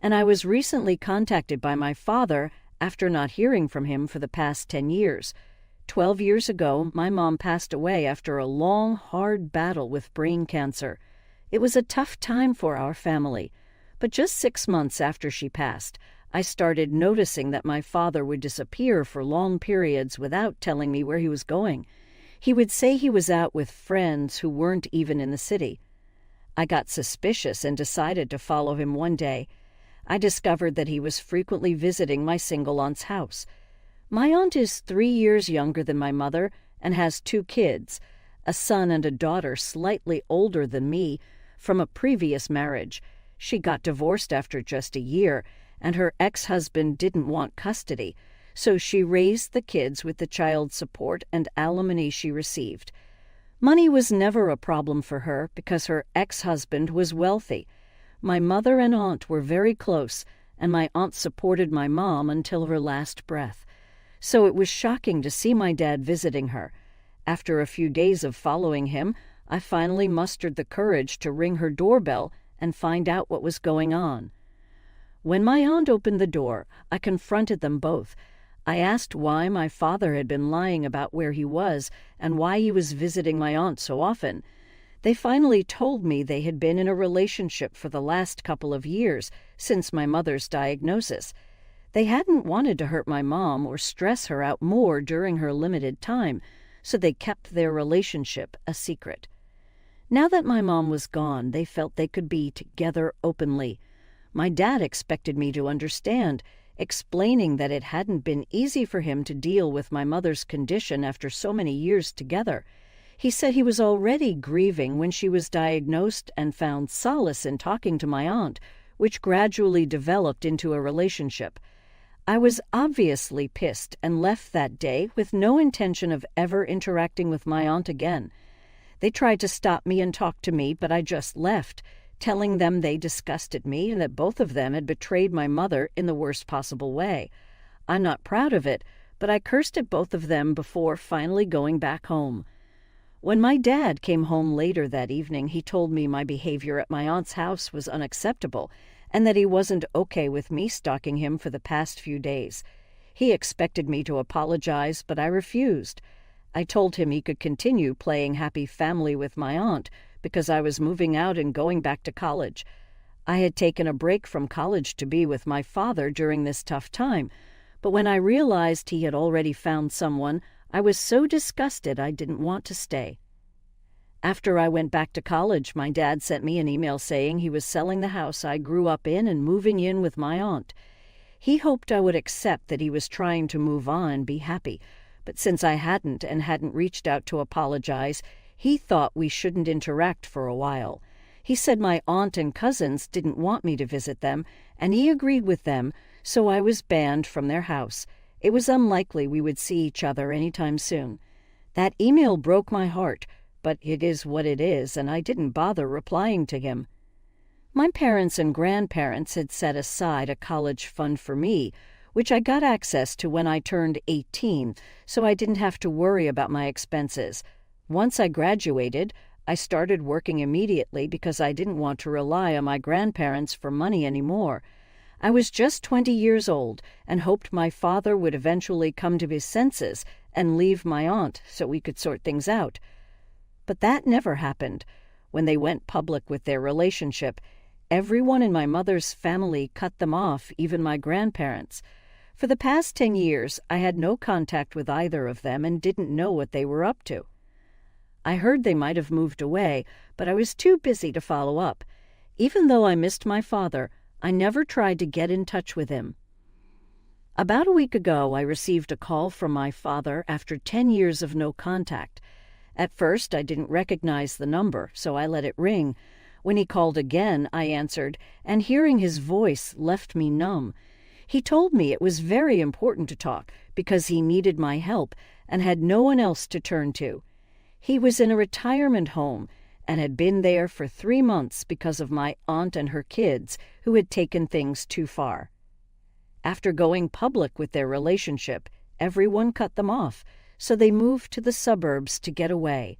and I was recently contacted by my father after not hearing from him for the past 10 years. 12 years ago, my mom passed away after a long, hard battle with brain cancer. It was a tough time for our family, but just 6 months after she passed, I started noticing that my father would disappear for long periods without telling me where he was going. He would say he was out with friends who weren't even in the city. I got suspicious and decided to follow him one day. I discovered that he was frequently visiting my single aunt's house. My aunt is 3 years younger than my mother and has 2 kids, a son and a daughter slightly older than me from a previous marriage. She got divorced after just a year, and her ex-husband didn't want custody, so she raised the kids with the child support and alimony she received. Money was never a problem for her because her ex-husband was wealthy. My mother and aunt were very close, and my aunt supported my mom until her last breath. So it was shocking to see my dad visiting her. After a few days of following him, I finally mustered the courage to ring her doorbell and find out what was going on. When my aunt opened the door, I confronted them both. I asked why my father had been lying about where he was and why he was visiting my aunt so often. They finally told me they had been in a relationship for the last couple of years since my mother's diagnosis. They hadn't wanted to hurt my mom or stress her out more during her limited time, so they kept their relationship a secret. Now that my mom was gone, they felt they could be together openly. My dad expected me to understand, explaining that it hadn't been easy for him to deal with my mother's condition after so many years together. He said he was already grieving when she was diagnosed and found solace in talking to my aunt, which gradually developed into a relationship. I was obviously pissed and left that day with no intention of ever interacting with my aunt again. They tried to stop me and talk to me, but I just left, telling them they disgusted me and that both of them had betrayed my mother in the worst possible way. I'm not proud of it, but I cursed at both of them before finally going back home. When my dad came home later that evening, he told me my behavior at my aunt's house was unacceptable and that he wasn't okay with me stalking him for the past few days. He expected me to apologize, but I refused. I told him he could continue playing happy family with my aunt because I was moving out and going back to college. I had taken a break from college to be with my father during this tough time, but when I realized he had already found someone, I was so disgusted I didn't want to stay. After I went back to college, my dad sent me an email saying he was selling the house I grew up in and moving in with my aunt. He hoped I would accept that he was trying to move on and be happy, but since I hadn't and hadn't reached out to apologize, he thought we shouldn't interact for a while. He said my aunt and cousins didn't want me to visit them, and he agreed with them, so I was banned from their house. It was unlikely we would see each other anytime soon. That email broke my heart, but it is what it is, and I didn't bother replying to him. My parents and grandparents had set aside a college fund for me, which I got access to when I turned 18, so I didn't have to worry about my expenses. Once I graduated, I started working immediately because I didn't want to rely on my grandparents for money anymore. I was just 20 years old and hoped my father would eventually come to his senses and leave my aunt so we could sort things out. But that never happened. When they went public with their relationship, everyone in my mother's family cut them off, even my grandparents. For the past 10 years, I had no contact with either of them and didn't know what they were up to. I heard they might have moved away, but I was too busy to follow up. Even though I missed my father, I never tried to get in touch with him. About a week ago, I received a call from my father after 10 years of no contact. At first, I didn't recognize the number, so I let it ring. When he called again, I answered, and hearing his voice left me numb. He told me it was very important to talk because he needed my help and had no one else to turn to. He was in a retirement home and had been there for 3 months because of my aunt and her kids who had taken things too far. After going public with their relationship, everyone cut them off, so they moved to the suburbs to get away.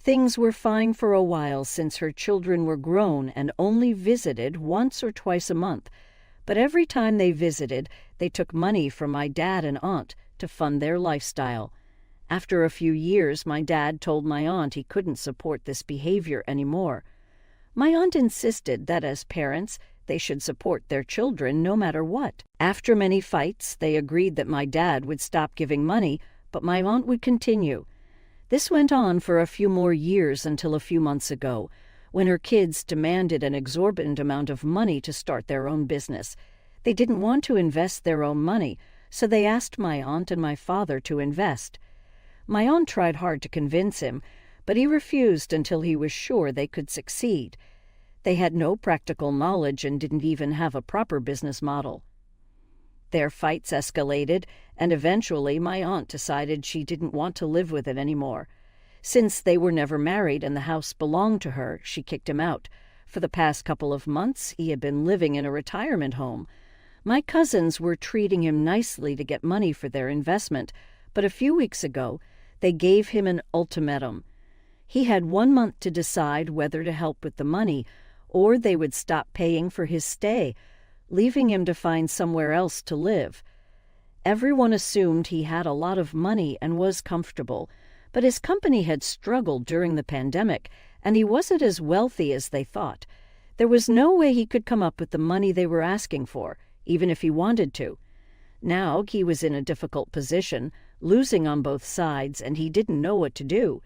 Things were fine for a while since her children were grown and only visited once or twice a month, But every time they visited, they took money from my dad and aunt to fund their lifestyle. After a few years, my dad told my aunt he couldn't support this behavior anymore. My aunt insisted that as parents, they should support their children no matter what. After many fights, they agreed that my dad would stop giving money, but my aunt would continue. This went on for a few more years until a few months ago, when her kids demanded an exorbitant amount of money to start their own business. They didn't want to invest their own money, so they asked my aunt and my father to invest. My aunt tried hard to convince him, but he refused until he was sure they could succeed. They had no practical knowledge and didn't even have a proper business model. Their fights escalated, and eventually my aunt decided she didn't want to live with it anymore. Since they were never married and the house belonged to her, she kicked him out. For the past couple of months, he had been living in a retirement home. My cousins were treating him nicely to get money for their investment, but a few weeks ago, they gave him an ultimatum. He had 1 month to decide whether to help with the money, or they would stop paying for his stay, leaving him to find somewhere else to live. Everyone assumed he had a lot of money and was comfortable, but his company had struggled during the pandemic, and he wasn't as wealthy as they thought. There was no way he could come up with the money they were asking for, even if he wanted to. Now he was in a difficult position, losing on both sides, and he didn't know what to do.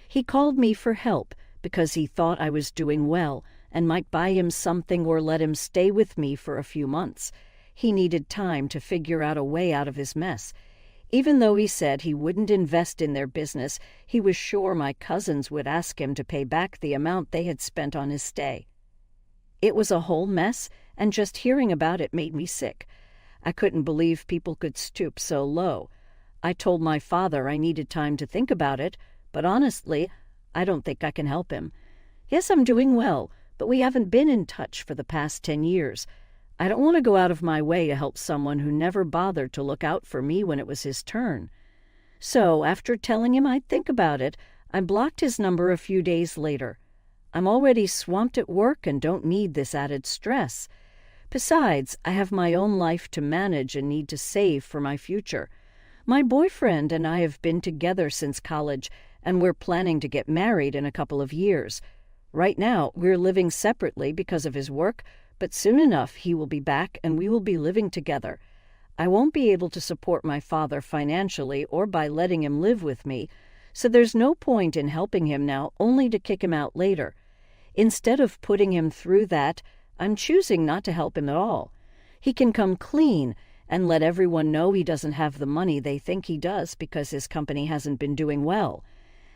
He called me for help because he thought I was doing well and might buy him something or let him stay with me for a few months. He needed time to figure out a way out of his mess. Even though he said he wouldn't invest in their business, he was sure my cousins would ask him to pay back the amount they had spent on his stay. It was a whole mess, and just hearing about it made me sick. I couldn't believe people could stoop so low. I told my father I needed time to think about it, but honestly, I don't think I can help him. Yes, I'm doing well, but we haven't been in touch for the past 10 years. I don't want to go out of my way to help someone who never bothered to look out for me when it was his turn. So, after telling him I'd think about it, I blocked his number a few days later. I'm already swamped at work and don't need this added stress. Besides, I have my own life to manage and need to save for my future. My boyfriend and I have been together since college, and we're planning to get married in a couple of years. Right now, we're living separately because of his work, but soon enough he will be back and we will be living together. I won't be able to support my father financially or by letting him live with me, so there's no point in helping him now only to kick him out later. Instead of putting him through that, I'm choosing not to help him at all. He can come clean and let everyone know he doesn't have the money they think he does because his company hasn't been doing well.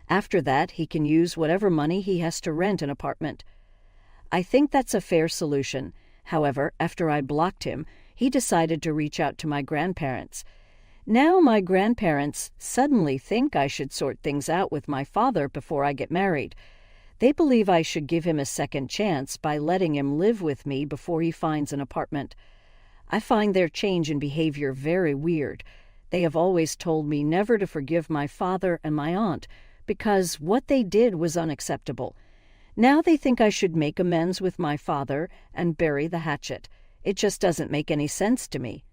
After that, he can use whatever money he has to rent an apartment. I think that's a fair solution. However, after I blocked him, he decided to reach out to my grandparents. Now my grandparents suddenly think I should sort things out with my father before I get married. They believe I should give him a second chance by letting him live with me before he finds an apartment. I find their change in behavior very weird. They have always told me never to forgive my father and my aunt because what they did was unacceptable. Now they think I should make amends with my father and bury the hatchet. It just doesn't make any sense to me.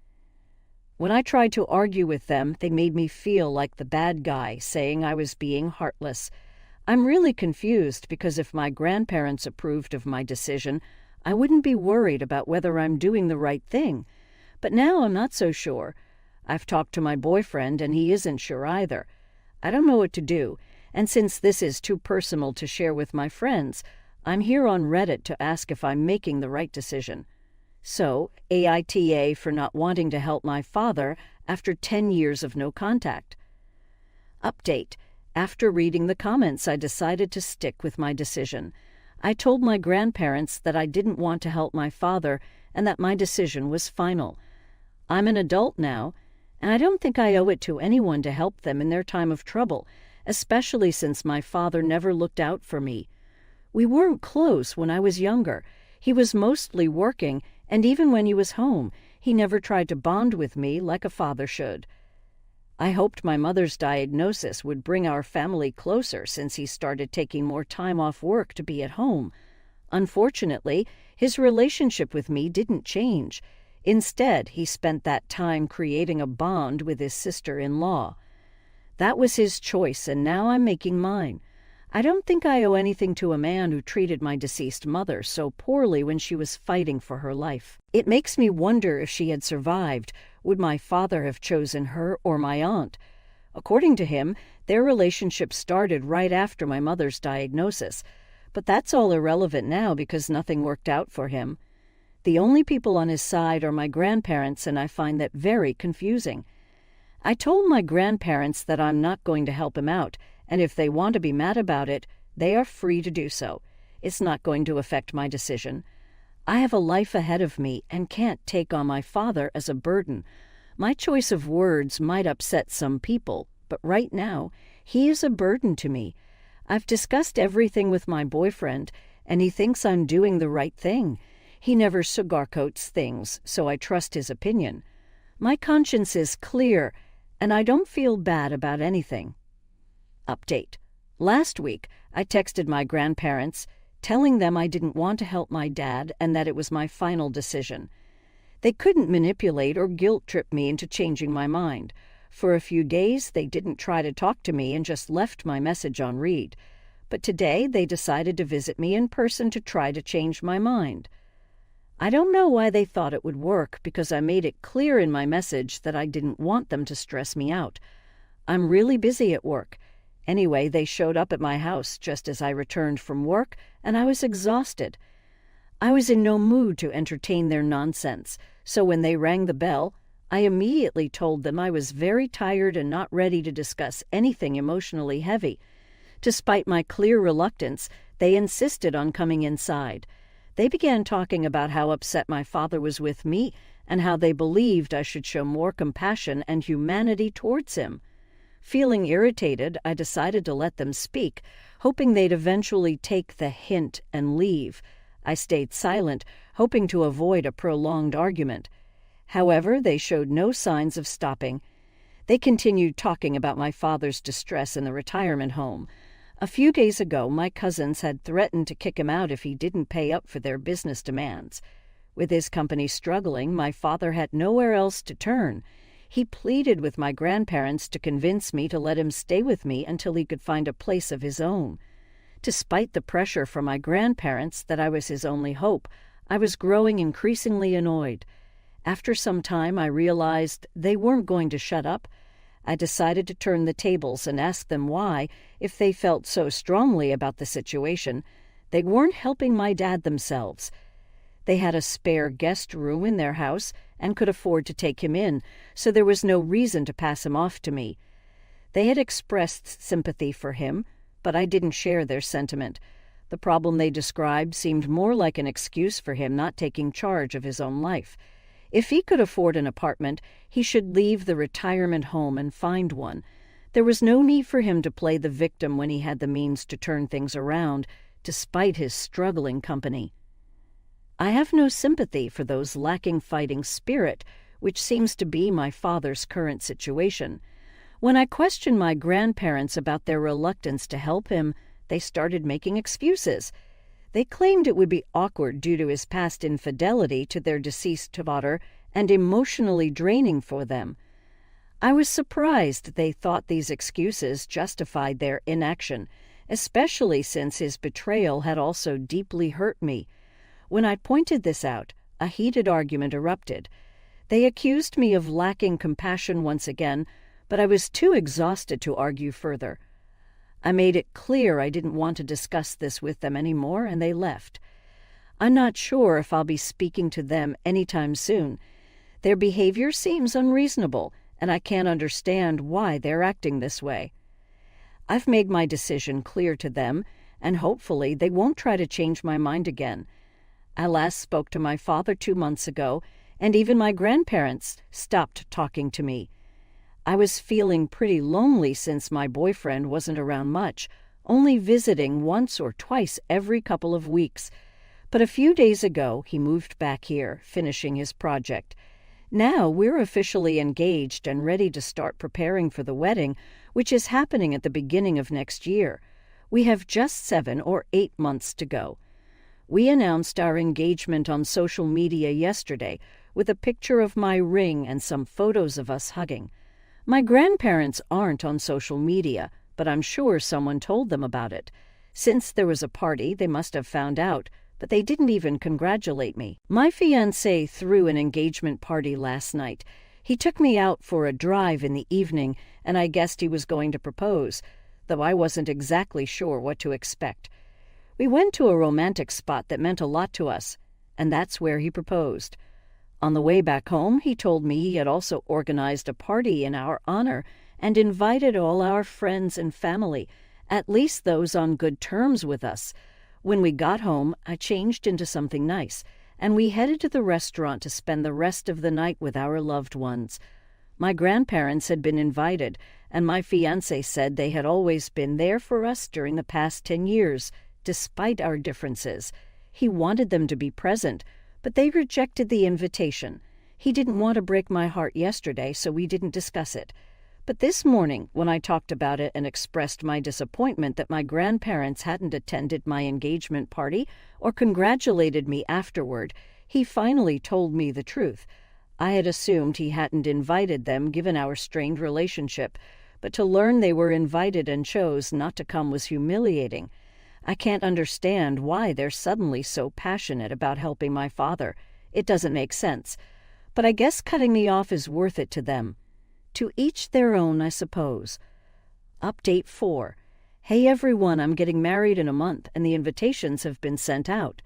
When I tried to argue with them, they made me feel like the bad guy, saying I was being heartless. I'm really confused because if my grandparents approved of my decision, I wouldn't be worried about whether I'm doing the right thing. But now I'm not so sure. I've talked to my boyfriend and he isn't sure either. I don't know what to do, and since this is too personal to share with my friends, I'm here on Reddit to ask if I'm making the right decision. So, AITA for not wanting to help my father after 10 years of no contact. Update. After reading the comments, I decided to stick with my decision. I told my grandparents that I didn't want to help my father and that my decision was final. I'm an adult now, and I don't think I owe it to anyone to help them in their time of trouble, especially since my father never looked out for me. We weren't close when I was younger. He was mostly working, and even when he was home, he never tried to bond with me like a father should. I hoped my mother's diagnosis would bring our family closer since he started taking more time off work to be at home. Unfortunately, his relationship with me didn't change. Instead, he spent that time creating a bond with his sister-in-law. That was his choice, and now I'm making mine. I don't think I owe anything to a man who treated my deceased mother so poorly when she was fighting for her life. It makes me wonder if she had survived, would my father have chosen her or my aunt? According to him, their relationship started right after my mother's diagnosis, but that's all irrelevant now because nothing worked out for him. The only people on his side are my grandparents, and I find that very confusing. I told my grandparents that I'm not going to help him out, and if they want to be mad about it, they are free to do so. It's not going to affect my decision. I have a life ahead of me and can't take on my father as a burden. My choice of words might upset some people, but right now, he is a burden to me. I've discussed everything with my boyfriend, and he thinks I'm doing the right thing. He never sugarcoats things, so I trust his opinion. My conscience is clear, and I don't feel bad about anything. Update. Last week, I texted my grandparents, telling them I didn't want to help my dad and that it was my final decision. They couldn't manipulate or guilt-trip me into changing my mind. For a few days, they didn't try to talk to me and just left my message on read. But today, they decided to visit me in person to try to change my mind. I don't know why they thought it would work, because I made it clear in my message that I didn't want them to stress me out. I'm really busy at work. Anyway, they showed up at my house just as I returned from work, and I was exhausted. I was in no mood to entertain their nonsense, so when they rang the bell, I immediately told them I was very tired and not ready to discuss anything emotionally heavy. Despite my clear reluctance, they insisted on coming inside. They began talking about how upset my father was with me and how they believed I should show more compassion and humanity towards him. Feeling irritated, I decided to let them speak, hoping they'd eventually take the hint and leave. I stayed silent, hoping to avoid a prolonged argument. However, they showed no signs of stopping. They continued talking about my father's distress in the retirement home. A few days ago, my cousins had threatened to kick him out if he didn't pay up for their business demands. With his company struggling, my father had nowhere else to turn. He pleaded with my grandparents to convince me to let him stay with me until he could find a place of his own. Despite the pressure from my grandparents that I was his only hope, I was growing increasingly annoyed. After some time, I realized they weren't going to shut up. I decided to turn the tables and ask them why, if they felt so strongly about the situation, they weren't helping my dad themselves. They had a spare guest room in their house and could afford to take him in, so there was no reason to pass him off to me. They had expressed sympathy for him, but I didn't share their sentiment. The problem they described seemed more like an excuse for him not taking charge of his own life. If he could afford an apartment, he should leave the retirement home and find one. There was no need for him to play the victim when he had the means to turn things around, despite his struggling company. I have no sympathy for those lacking fighting spirit, which seems to be my father's current situation. When I questioned my grandparents about their reluctance to help him, they started making excuses. They claimed it would be awkward due to his past infidelity to their deceased daughter and emotionally draining for them. I was surprised they thought these excuses justified their inaction, especially since his betrayal had also deeply hurt me. When I pointed this out, a heated argument erupted. They accused me of lacking compassion once again, but I was too exhausted to argue further. I made it clear I didn't want to discuss this with them anymore, and they left. I'm not sure if I'll be speaking to them anytime soon. Their behavior seems unreasonable, and I can't understand why they're acting this way. I've made my decision clear to them, and hopefully they won't try to change my mind again. I last spoke to my father 2 months ago, and even my grandparents stopped talking to me. I was feeling pretty lonely since my boyfriend wasn't around much, only visiting once or twice every couple of weeks. But a few days ago, he moved back here, finishing his project. Now we're officially engaged and ready to start preparing for the wedding, which is happening at the beginning of next year. We have just 7 or 8 months to go. We announced our engagement on social media yesterday, with a picture of my ring and some photos of us hugging. My grandparents aren't on social media, but I'm sure someone told them about it. Since there was a party, they must have found out, but they didn't even congratulate me. My fiancé threw an engagement party last night. He took me out for a drive in the evening, and I guessed he was going to propose, though I wasn't exactly sure what to expect. We went to a romantic spot that meant a lot to us, and that's where he proposed. On the way back home, he told me he had also organized a party in our honor and invited all our friends and family, at least those on good terms with us. When we got home, I changed into something nice, and we headed to the restaurant to spend the rest of the night with our loved ones. My grandparents had been invited, and my fiancé said they had always been there for us during the past 10 years, despite our differences. He wanted them to be present, but they rejected the invitation. He didn't want to break my heart yesterday, so we didn't discuss it. But this morning, when I talked about it and expressed my disappointment that my grandparents hadn't attended my engagement party or congratulated me afterward, he finally told me the truth. I had assumed he hadn't invited them given our strained relationship, but to learn they were invited and chose not to come was humiliating. I can't understand why they're suddenly so passionate about helping my father. It doesn't make sense. But I guess cutting me off is worth it to them. To each their own, I suppose. Update 4. Hey everyone, I'm getting married in a month, and the invitations have been sent out.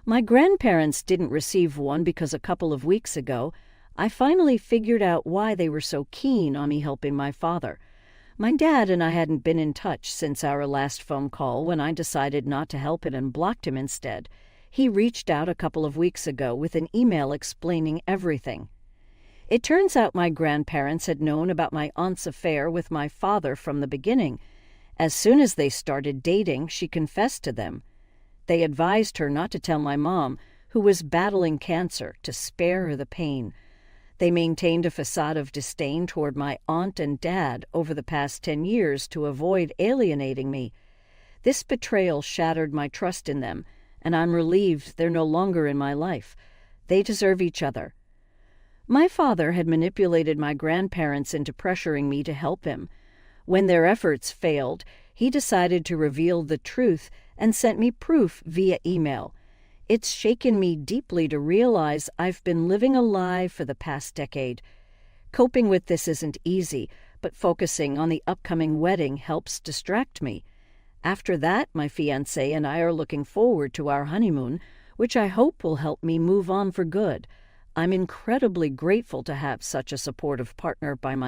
My grandparents didn't receive one because a couple of weeks ago, I finally figured out why they were so keen on me helping my father. My dad and I hadn't been in touch since our last phone call when I decided not to help it and blocked him instead. He reached out a couple of weeks ago with an email explaining everything. It turns out my grandparents had known about my aunt's affair with my father from the beginning. As soon as they started dating, she confessed to them. They advised her not to tell my mom, who was battling cancer, to spare her the pain. They maintained a facade of disdain toward my aunt and dad over the past 10 years to avoid alienating me. This betrayal shattered my trust in them, and I'm relieved they're no longer in my life. They deserve each other. My father had manipulated my grandparents into pressuring me to help him. When their efforts failed, he decided to reveal the truth and sent me proof via email. It's shaken me deeply to realize I've been living a lie for the past decade. Coping with this isn't easy, but focusing on the upcoming wedding helps distract me. After that, my fiancé and I are looking forward to our honeymoon, which I hope will help me move on for good. I'm incredibly grateful to have such a supportive partner by my